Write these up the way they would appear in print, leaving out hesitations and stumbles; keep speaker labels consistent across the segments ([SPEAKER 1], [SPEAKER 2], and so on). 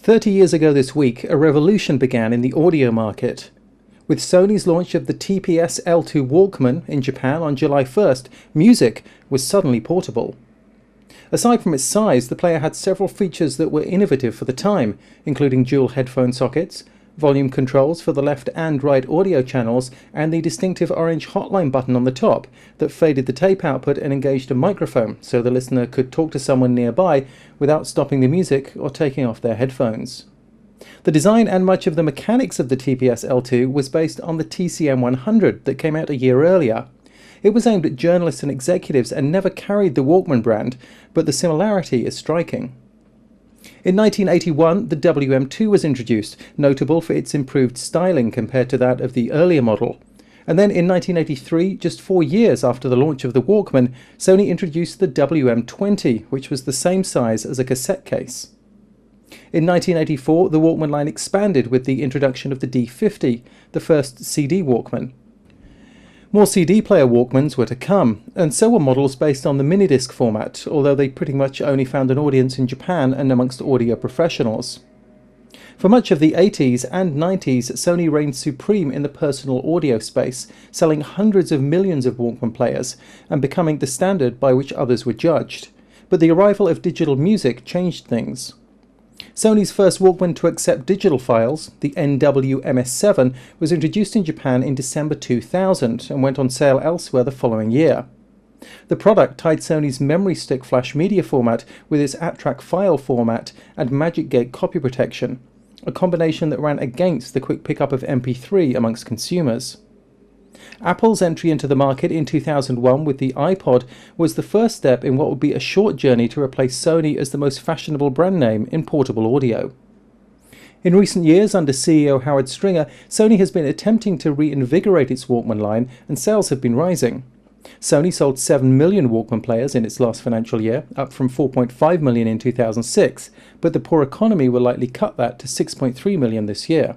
[SPEAKER 1] 30 years ago this week, a revolution began in the audio market. With Sony's launch of the TPS L2 Walkman in Japan on July 1st, music was suddenly portable. Aside from its size, the player had several features that were innovative for the time, including dual headphone sockets, volume controls for the left and right audio channels, and the distinctive orange hotline button on the top that faded the tape output and engaged a microphone so the listener could talk to someone nearby without stopping the music or taking off their headphones. The design and much of the mechanics of the TPS L2 was based on the TCM 100 that came out a year earlier. It was aimed at journalists and executives and never carried the Walkman brand, but the similarity is striking. In 1981, the WM2 was introduced, notable for its improved styling compared to that of the earlier model. And then in 1983, just 4 years after the launch of the Walkman, Sony introduced the WM20, which was the same size as a cassette case. In 1984, the Walkman line expanded with the introduction of the D50, the first CD Walkman. More CD player Walkmans were to come, and so were models based on the minidisc format, although they pretty much only found an audience in Japan and amongst audio professionals. For much of the 80s and 90s, Sony reigned supreme in the personal audio space, selling hundreds of millions of Walkman players and becoming the standard by which others were judged. But the arrival of digital music changed things. Sony's first Walkman to accept digital files, the NW-MS7, was introduced in Japan in December 2000 and went on sale elsewhere the following year. The product tied Sony's memory stick flash media format with its ATTRACK file format and Magic Gate copy protection, a combination that ran against the quick pickup of MP3 amongst consumers. Apple's entry into the market in 2001 with the iPod was the first step in what would be a short journey to replace Sony as the most fashionable brand name in portable audio. In recent years, under CEO Howard Stringer, Sony has been attempting to reinvigorate its Walkman line, and sales have been rising. Sony sold 7 million Walkman players in its last financial year, up from 4.5 million in 2006, but the poor economy will likely cut that to 6.3 million this year.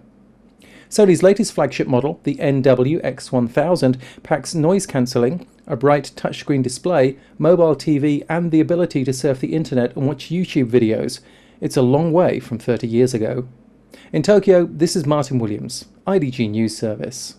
[SPEAKER 1] Sony's latest flagship model, the NW-X1000, packs noise cancelling, a bright touchscreen display, mobile TV, and the ability to surf the internet and watch YouTube videos. It's a long way from 30 years ago. In Tokyo, this is Martin Williams, IDG News Service.